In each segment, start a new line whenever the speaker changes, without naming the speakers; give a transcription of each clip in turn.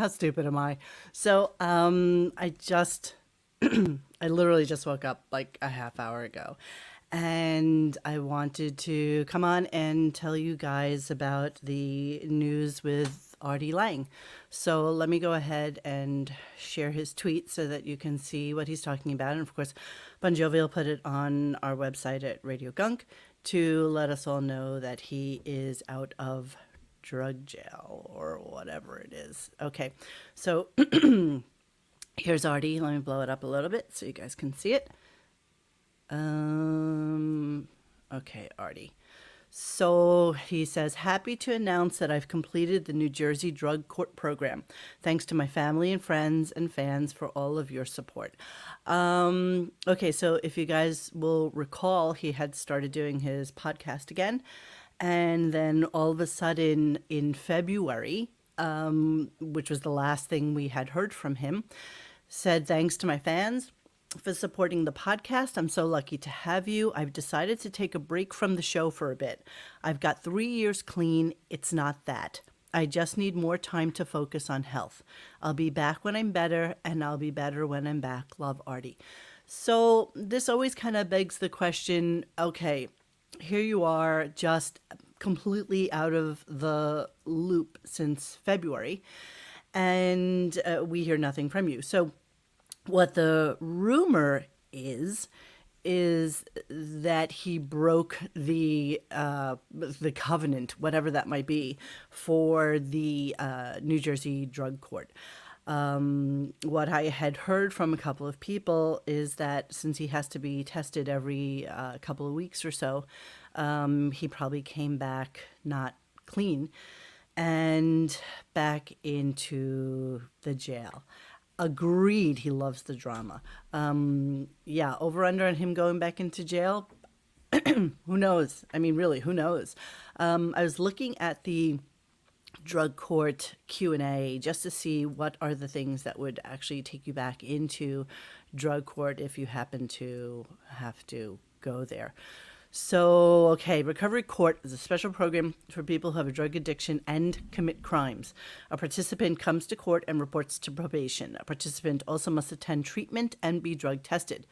How stupid am I? So, I literally just woke up like a half hour ago, and I wanted to come on and tell you guys about the news with Artie Lange. So let me go ahead and share his tweet so that you can see what he's talking about. And of course, Bon Jovi will put it on our website at RadioGunk to let us all know that he is out of drug jail or whatever it is. Okay, so here's Artie. Let me blow it up a little bit so you guys can see it. Okay, Artie. So he says, happy to announce that I've completed the New Jersey Drug Court program. Thanks to my family and friends and fans for all of your support. Okay, so if you guys will recall, he had started doing his podcast again. And then all of a sudden in February, which was the last thing we had heard from him, said, thanks to my fans for supporting the podcast. I'm so lucky to have you. I've decided to take a break from the show for a bit. I've got 3 years clean. It's not that. I just need more time to focus on health. I'll be back when I'm better, and I'll be better when I'm back. Love, Artie. So this always kind of begs the question, okay, here you are just completely out of the loop since February, and we hear nothing from you. So what the rumor is that he broke the covenant, whatever that might be, for the New Jersey Drug Court. What I had heard from a couple of people is that since he has to be tested every couple of weeks or so, he probably came back not clean and back into the jail. Agreed, he loves the drama. Yeah, over under on him going back into jail. Who knows? I mean, really, who knows? I was looking at the drug court Q&A just to see what are the things that would actually take you back into drug court if you happen to have to go there. So, okay, Recovery Court is a special program for people who have a drug addiction and commit crimes. A participant comes to court and reports to probation. A participant also must attend treatment and be drug tested.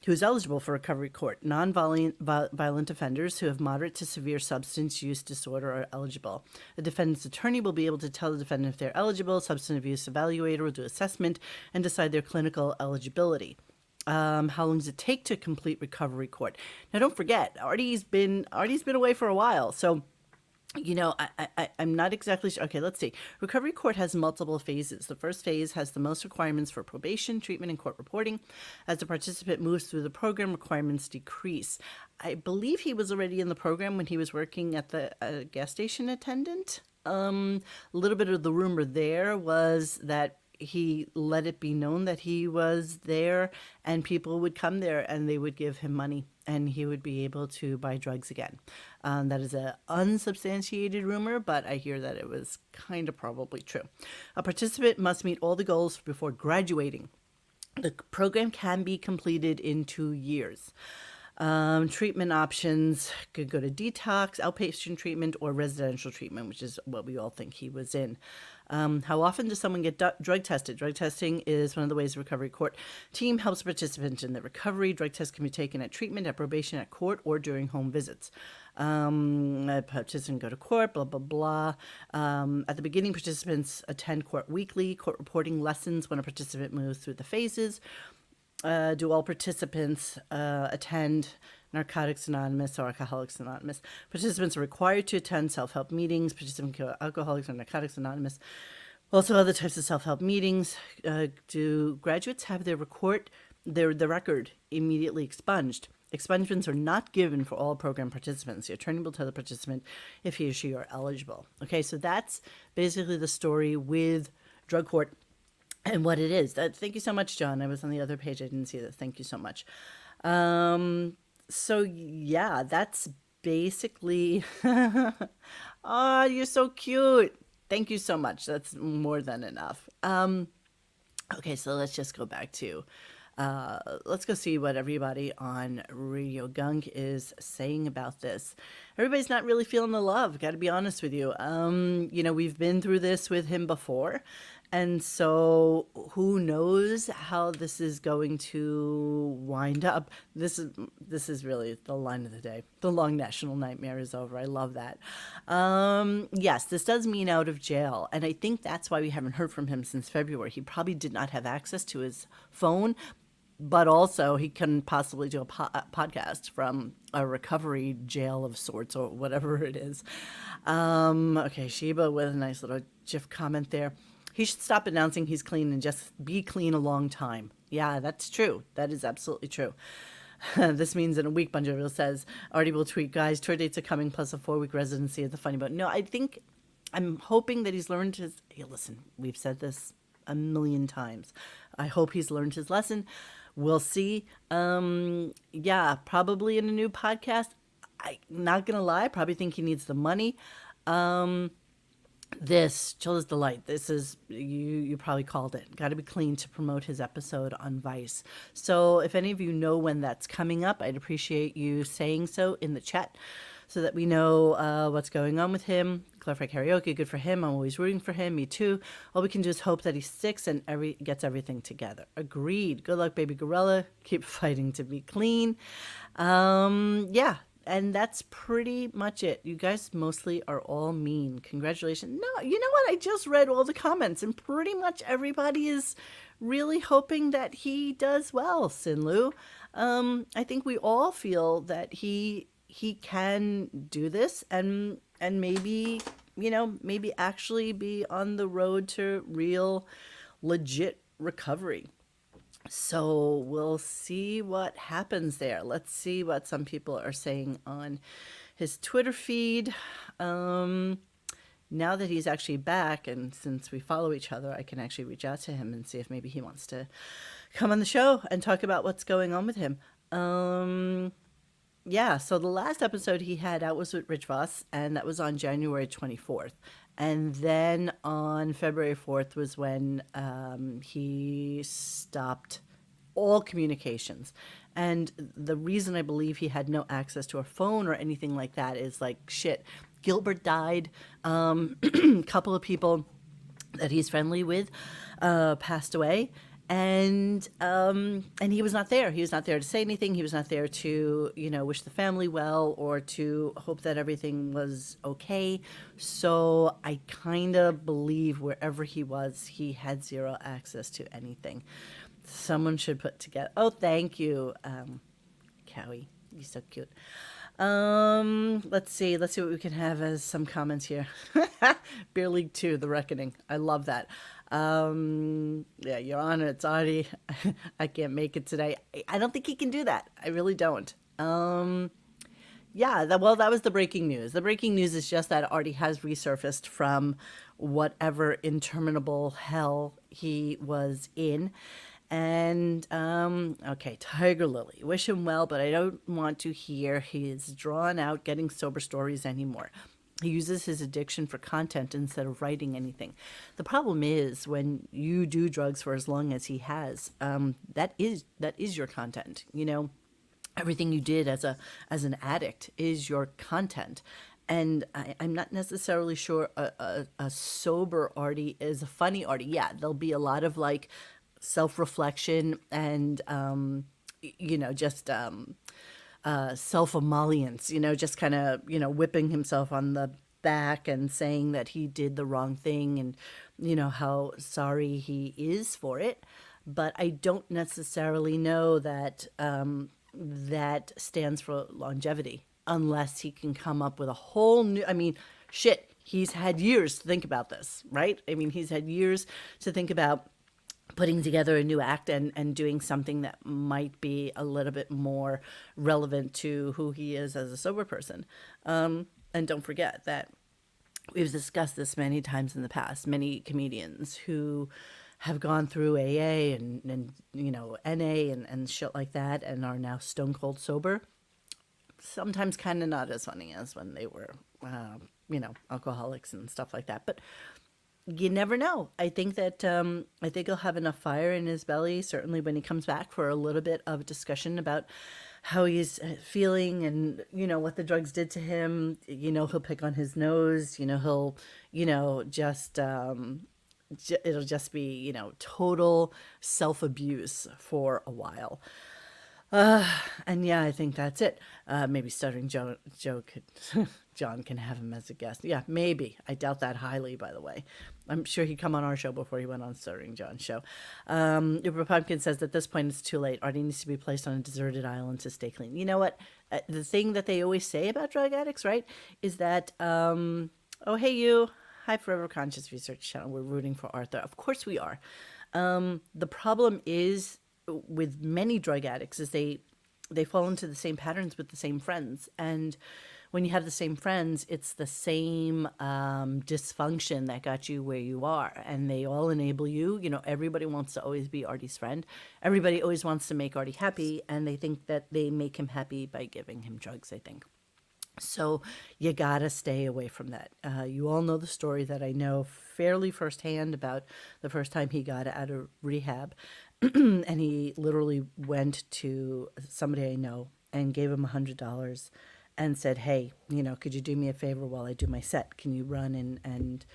Who is eligible for Recovery Court? Non-violent offenders who have moderate to severe substance use disorder are eligible. The defendant's attorney will be able to tell the defendant if they're eligible. Substance abuse evaluator will do assessment and decide their clinical eligibility. How long does it take to complete Recovery Court? Now, don't forget, Artie's been away for a while, so I'm not exactly sure. Okay, let's see. Recovery Court has multiple phases. The first phase has the most requirements for probation, treatment, and court reporting. As the participant moves through the program, requirements decrease. I believe he was already in the program when he was working at the gas station attendant. A little bit of the rumor there was that he let it be known that he was there, and people would come there and they would give him money and he would be able to buy drugs again. That is an unsubstantiated rumor, but I hear that it was kind of probably true. A participant must meet all the goals before graduating. The program can be completed in 2 years. Treatment options could go to detox, outpatient treatment, or residential treatment, which is what we all think he was in. How often does someone get drug tested? Drug testing is one of the ways the Recovery Court team helps participants in the recovery. Drug tests can be taken at treatment, at probation, at court, or during home visits. Participants go to court, blah, blah, blah. At the beginning, participants attend court weekly. Court reporting lessons when a participant moves through the phases. Do all participants attend Narcotics Anonymous or Alcoholics Anonymous? Participants are required to attend self-help meetings. Participants go to Alcoholics or Narcotics Anonymous. Also, other types of self-help meetings. Do graduates have their record immediately expunged? Expungements are not given for all program participants. The attorney will tell the participant if he or she are eligible. Okay, so that's basically the story with drug court and what it is. Thank you so much, John. I was on the other page. I didn't see that. Thank you so much. So yeah, that's basically, oh, you're so cute. Thank you so much. That's more than enough. Okay, so let's just go back to, let's go see what everybody on Radio Gunk is saying about this. Everybody's not really feeling the love, got to be honest with you. We've been through this with him before, And so who knows how this is going to wind up. This is really the line of the day. The long national nightmare is over. I love that. Yes, this does mean out of jail. And I think that's why we haven't heard from him since February. He probably did not have access to his phone, but also he couldn't possibly do a podcast from a recovery jail of sorts or whatever it is. Okay, Sheba with a nice little GIF comment there. He should stop announcing he's clean and just be clean a long time. Yeah, that's true. That is absolutely true. This means in a week, Bonjour says, Artie will tweet, guys, tour dates are coming plus a 4-week residency at the Funny Bone. No, I'm hoping that he's learned his, hey, listen, we've said this a million times. I hope he's learned his lesson. We'll see. Yeah, probably in a new podcast. I'm not going to lie, I probably think he needs the money. This Chill's Delight. This is you probably called it. Got to be clean to promote his episode on Vice. So if any of you know when that's coming up, I'd appreciate you saying so in the chat, so that we know what's going on with him. Clarify Karaoke, good for him. I'm always rooting for him. Me too. All we can do is hope that he sticks and gets everything together. Agreed. Good luck, baby gorilla. Keep fighting to be clean. Yeah. And that's pretty much it. You guys mostly are all mean. Congratulations. No, you know what? I just read all the comments, and pretty much everybody is really hoping that he does well, Sinlu. I think we all feel that he can do this, and maybe, maybe actually be on the road to real legit recovery. So we'll see what happens there. Let's see what some people are saying on his Twitter feed. Now that he's actually back, and since we follow each other, I can actually reach out to him and see if maybe he wants to come on the show and talk about what's going on with him. Yeah, so the last episode he had out was with Rich Voss, and that was on January 24th. And then on February 4th was when he stopped all communications. And the reason I believe he had no access to a phone or anything like that is like, shit, Gilbert died. A couple of people that he's friendly with passed away. And he was not there. He was not there to say anything. He was not there to, wish the family well or to hope that everything was okay. So I kind of believe wherever he was, he had zero access to anything. Someone should put together. Oh, thank you, Cowie. You're so cute. Let's see what we can have as some comments here. Beer League 2, The Reckoning. I love that. Yeah, Your Honor, it's Artie. I can't make it today. I don't think he can do that. I really don't. Yeah, that was the breaking news. The breaking news is just that Artie has resurfaced from whatever interminable hell he was in. And, okay, Tiger Lily. Wish him well, but I don't want to hear his drawn out getting sober stories anymore. He uses his addiction for content instead of writing anything. The problem is when you do drugs for as long as he has, that is your content. Everything you did as an addict is your content. And I'm not necessarily sure a sober Artie is a funny Artie. Yeah, there'll be a lot of like self-reflection and just self-emollients, just kind of, whipping himself on the back and saying that he did the wrong thing and, how sorry he is for it. But I don't necessarily know that that stands for longevity unless he can come up with a whole new, shit, he's had years to think about this, right? He's had years to think about putting together a new act and doing something that might be a little bit more relevant to who he is as a sober person. And don't forget that we've discussed this many times in the past. Many comedians who have gone through AA and NA and shit like that and are now stone cold sober. Sometimes kind of not as funny as when they were, alcoholics and stuff like that. But you never know. I think he'll have enough fire in his belly, certainly when he comes back, for a little bit of discussion about how he's feeling and, what the drugs did to him. He'll pick on his nose, he'll, just, it'll just be, total self-abuse for a while. And yeah, I think that's it. Maybe Stuttering Joe could, John can have him as a guest. Yeah, maybe. I doubt that highly, by the way. I'm sure he'd come on our show before he went on Stuttering John's show. Uber Pumpkin says at this point it's too late. Artie needs to be placed on a deserted island to stay clean. You know what? The thing that they always say about drug addicts, right, is that, oh, hey, you. Hi, Forever Conscious Research Channel. We're rooting for Arthur. Of course we are. The problem is with many drug addicts is they fall into the same patterns with the same friends, and when you have the same friends, it's the same dysfunction that got you where you are, and they all enable you. Everybody wants to always be Artie's friend. Everybody always wants to make Artie happy, and they think that they make him happy by giving him drugs, I think. So you gotta stay away from that. You all know the story that I know fairly firsthand about the first time he got out of rehab. And he literally went to somebody I know and gave him $100 and said, hey, could you do me a favor while I do my set? Can you run and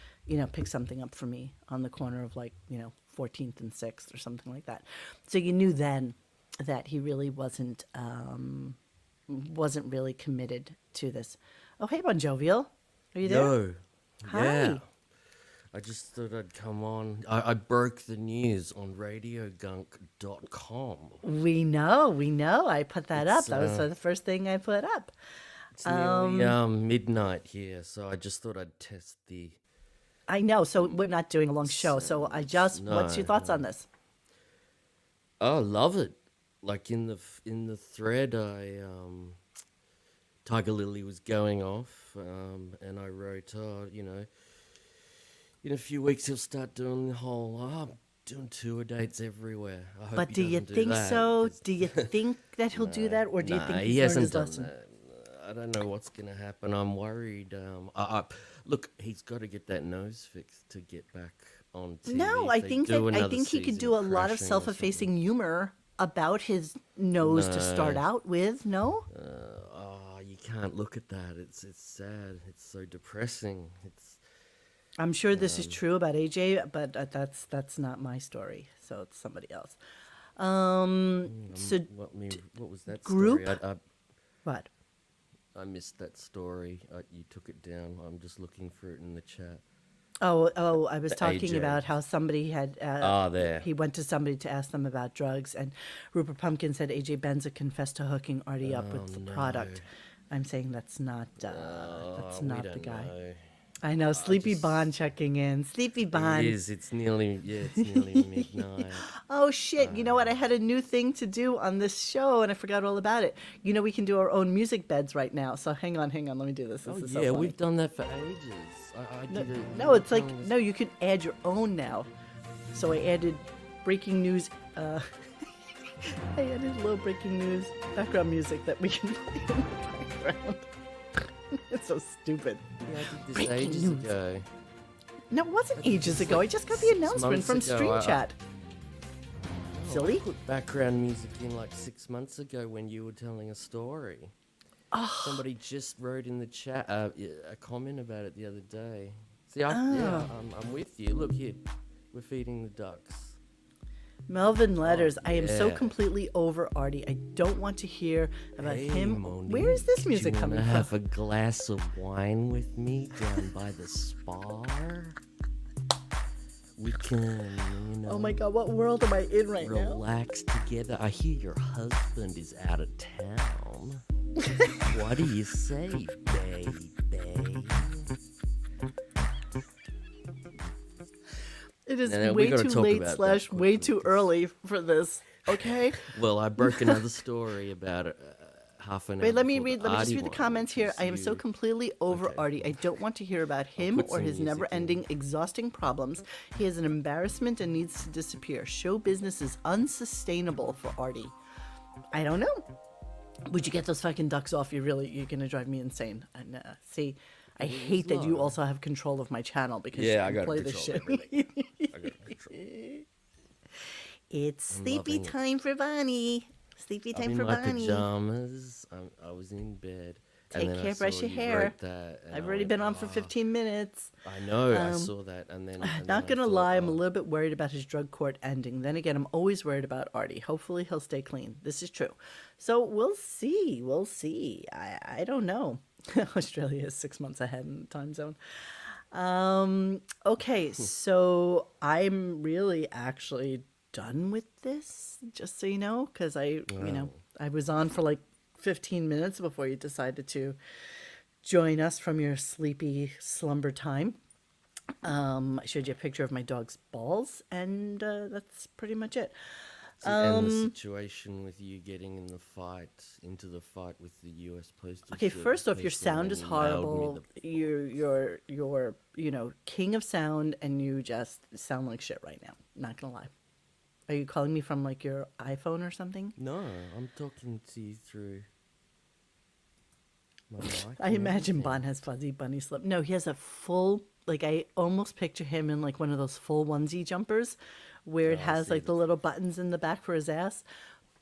pick something up for me on the corner of 14th and 6th or something like that. So you knew then that he really wasn't really committed to this. Oh, hey, Bon Jovial. Are you there?
Yo.
Hi.
Yeah. I just thought I'd come on. I broke the news on RadioGunk.com.
We know. I put that up. That was the first thing I put up.
It's nearly midnight here, so I just thought I'd test the...
I know. So we're not doing a long show. So what's your thoughts on this?
Oh, love it. Like in the thread, Tiger Lily was going off, and I wrote, in a few weeks he'll start doing the whole, I'm doing tour dates everywhere. I hope
But do you think so? Do you think that he'll do that, or do you think
he hasn't done
lesson?
that? I don't know what's going to happen. I'm worried. Look, he's got to get that nose fixed to get back on TV.
No, I think he could do a lot of self-effacing humor about his nose to start out with. No.
You can't look at that. It's sad. It's so depressing.
I'm sure this is true about AJ, but that's not my story. So it's somebody else. So
what was that
group?
story?
What?
I missed that story. You took it down. I'm just looking for it in the chat.
Oh, I was talking
AJ.
about how somebody had...
there.
He went to somebody to ask them about drugs, and Rupert Pumpkin said AJ Benza confessed to hooking Artie up with the product. I'm saying that's not the guy.
Know.
I know. Sleepy Bond checking in. Sleepy Bond.
It is. It's nearly midnight.
Oh, shit. You know what? I had a new thing to do on this show, and I forgot all about it. We can do our own music beds right now. So hang on. Let me do this. This is so funny.
We've done that for ages. I did it.
No, it's like, no, you can add your own now. So I added breaking news. I added a little breaking news background music that we can play in the background. It's so stupid.
Yeah, I did this ages ago.
No, it wasn't ages ago. I just got the announcement from Stream Chat. Silly.
I put background music in 6 months ago when you were telling a story.
Oh.
Somebody just wrote in the chat a comment about it the other day. See, I'm with you. Look here, we're feeding the ducks.
Melvin Letters, I am so completely over Artie. I don't want to hear about him.
Monique,
where is this music coming from?
Have a glass of wine with me down by the spar? We can,
oh my God, what world am I in right now?
Relax together. I hear your husband is out of town. What do you say, baby?
It is way too late / way too early for this, okay?
Well, I broke another story about half an hour.
Wait, let me just read the comments here. I am so completely over Artie. I don't want to hear about him or his never-ending, exhausting problems. He is an embarrassment and needs to disappear. Show business is unsustainable for Artie. I don't know. Would you get those fucking ducks off? You're gonna drive me insane. And see, I hate that you also have control of my channel because you can play this shit.
I got control.
It's sleepy time for Bonnie. Sleepy time for
I'm in my
Bonnie.
pajamas. I was in bed.
Take
then I
care, brush
saw
your
you
hair.
wrote that, and
I've
I
already
went,
been on for
"Oh."
15 minutes.
I know, I saw that, and then
Not
I
going to
thought,
lie, I'm a
"Oh."
little bit worried about his drug court ending. Then again, I'm always worried about Artie. Hopefully, he'll stay clean. This is true. So we'll see. We'll see. I don't know. Australia is 6 months ahead in the time zone. Okay, so I'm really actually done with this, just so you know, because I was on for like 15 minutes before you decided to join us from your sleepy slumber time. I showed you a picture of my dog's balls, and that's pretty much it.
And the situation with you getting into the fight with the U.S. Postal
Okay,
Service
first off, your
people, and
sound
then
is
you mailed me
horrible. You're king of sound, and you just sound like shit right now. Not gonna lie. Are you calling me from like your iPhone or something?
No, I'm talking to you through my mic.
I
and
imagine
everything.
Bon has fuzzy bunny slip. No, he has a full, like, I almost picture him in like one of those full onesie jumpers where it
Oh, I
has
see
like the little buttons in the back for his ass.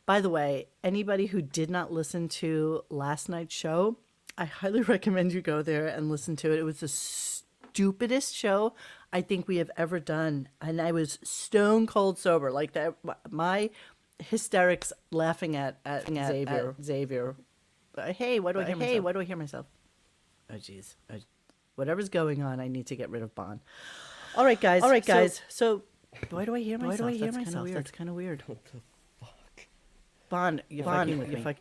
By the way, anybody who did not listen to last night's show, I highly recommend you go there and listen to it. It was the stupidest show I think we have ever done. And I was stone cold sober. Like that, my hysterics laughing at Xavier. Hey, why do I hear myself? Hey, why do I hear myself? Oh, jeez. Whatever's going on, I need to get rid of Bon. All right, guys. So, why do I hear myself? That's kind of weird.
What the fuck?
Bon, if I...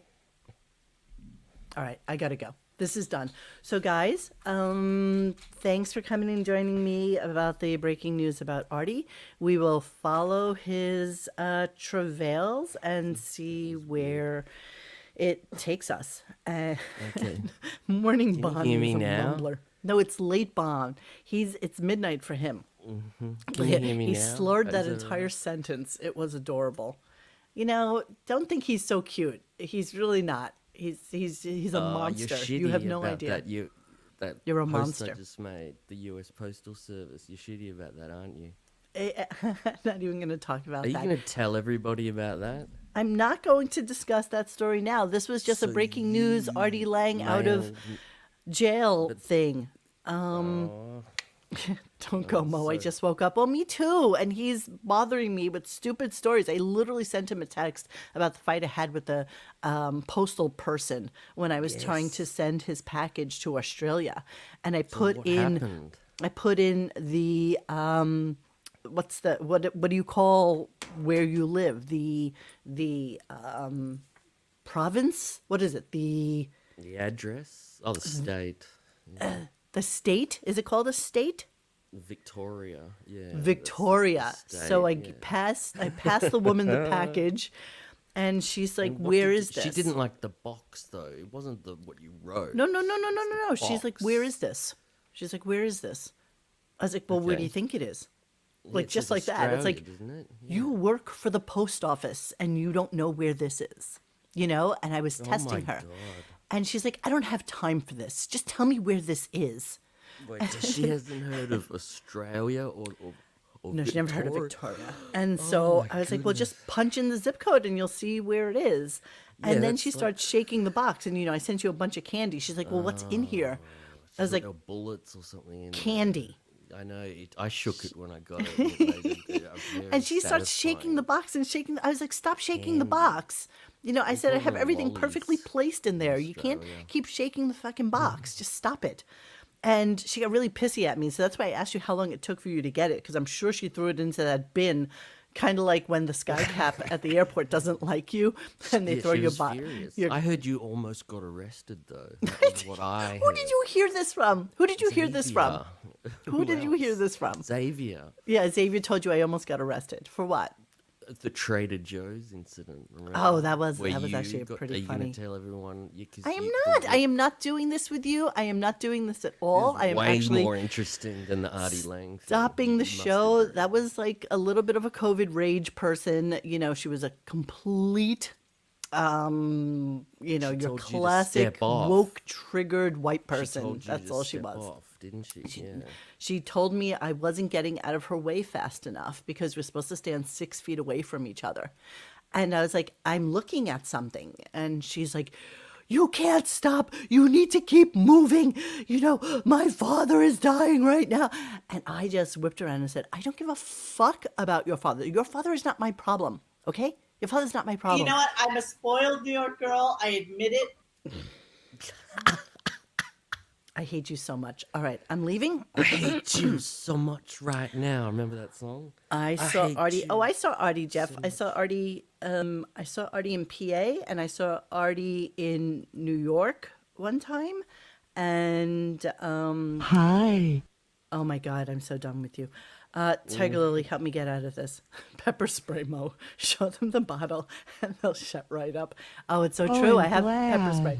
All right, I gotta go. This is done. So, guys, thanks for coming and joining me about the breaking news about Artie. We will follow his travails and see where it takes us.
Okay.
Morning
Can you
Bon
hear
is
me
a
now?
mumbler. No, it's late Bon. It's midnight for him.
Can you hear me
He
now?
slurred that
Is
entire
right?
sentence. It was adorable. Don't think he's so cute. He's really not. He's a monster.
You're
You have
shitty
no
about
idea.
that
You're a
post I
monster.
just made, the U.S. Postal Service. You're shitty about that, aren't you?
Not even going to talk about
Are you
that.
going to tell everybody about that?
I'm not going to discuss that story now. This was just a
So
breaking news
you
Artie Lange out of
mailed-
jail
but-
thing.
Oh,
Don't go, Mo. I
so-
just woke up. Well, me too. And he's bothering me with stupid stories. I literally sent him a text about the fight I had with the postal person when I was trying to send his package to Australia. And I put
what
in
happened?
the what do you call where you live? The province? What is it? The
address? Oh, the state.
state? Is it called a state?
Victoria. Yeah.
Victoria.
that's the
So I
state, yeah.
passed the woman the package, and she's like,
And what
"Where
did
is this?"
She didn't like the box though. It wasn't what you wrote.
No. She's like,
box.
"Where is this?" She's like, "Where is this?" I was like, "Well, where do
Okay.
you think it is?"
Yeah,
Like
it
just
says
like that. It's like
Australia, doesn't it? Yeah.
you work for the post office and you don't know where this is, And I was
Oh
testing
my
her,
God.
and she's like, "I don't have time for this. Just tell me where this is."
Wait, so she hasn't heard of Australia or
No, she never heard of
Victoria?
Victoria. And
Oh
so
my
I was like, well, just punch in the zip code and you'll see where it is.
Yeah,
And then
that's
she
like-
starts shaking the box. And, I sent you a bunch of candy. She's like, well, what's in here? I was like,
bullets or something. In there.
candy.
I know. I shook it when I got it. It made it
And she starts shaking the box and shaking. I was like, stop shaking the box. I said, I
call
have
them
everything perfectly
lollies
placed in there.
in
You can't
Australia.
keep shaking the fucking box. Just stop it. And she got really pissy at me. So that's why I asked you how long it took for you to get it. Because I'm sure she threw it into that bin. Kind of like when the sky cap at the airport doesn't like you and they throw
she
your
was
box.
furious. I heard you almost got arrested though. That was what I
Who
heard.
did you hear this from? Who did you hear this from?
Xavier.
Who did you hear
else?
this from?
Xavier.
Yeah, Xavier told you I almost got arrested. For what?
The Trader Joe's incident. remember?
Oh, that was
Where
actually
you got-
pretty
Are you
funny.
going to tell everyone? Yeah, 'cause
I am
you
not.
thought
I am not doing this with you. I am not doing this at all. I am
way
actually
more interesting than the Artie Lange thing.
stopping the
You must
show.
agree.
That was like a little bit of a COVID rage person. She was a complete, your
told you to
classic
step off.
woke triggered white
She
person.
told you
That's
to
all she
step
was.
off, didn't she? Yeah.
She told me I wasn't getting out of her way fast enough because we're supposed to stand 6 feet away from each other. And I was like, I'm looking at something. And she's like, You can't stop. You need to keep moving. You know, my father is dying right now. And I just whipped around and said, I don't give a fuck about your father. Your father is not my problem, okay? Your father's not my problem.
You know what? I'm a spoiled New York girl. I admit it.
I hate you so much. All right, I'm leaving.
I hate you so much right now. Remember that song?
I saw
hate
Artie.
you
Oh, I saw Artie, Jeff.
so
I saw Artie. I saw Artie in PA, and I saw Artie in New York one time. And
Hi.
oh my God, I'm so done with you. Tiger Lily, help me get out of this. Pepper spray, Mo. Show them the bottle, and they'll shut right up. Oh, it's so true. I
I'm
have pepper spray.
glad.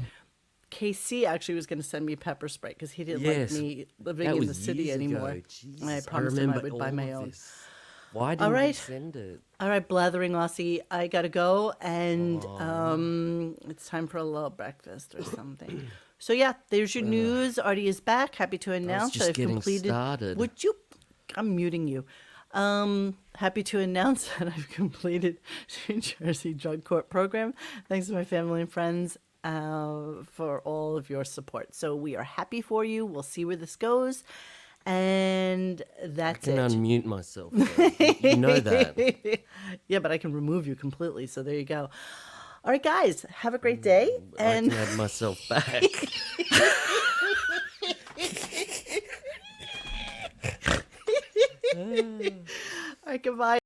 KC actually was going to send me pepper spray because he didn't
Yes,
like me living
that
in
was
the city
years
anymore.
ago. Jesus,
I promised him I
remember
would buy
all
my
of
own.
this. Why didn't you
right.
send it?
All right, blathering Aussie, I gotta go, and it's time for a little breakfast or something. So yeah, there's your news. Artie is back. Happy to announce
just
that I've
getting
completed.
started.
Would you? I'm muting you. Happy to announce that I've completed New Jersey Drug Court program. Thanks to my family and friends for all of your support. So we are happy for you. We'll see where this goes. And that's
I can
it.
unmute myself. Though. You know that.
Yeah, but I can remove you completely. So there you go. All right, guys, have a great day.
I
And
can add myself back.
all right, goodbye.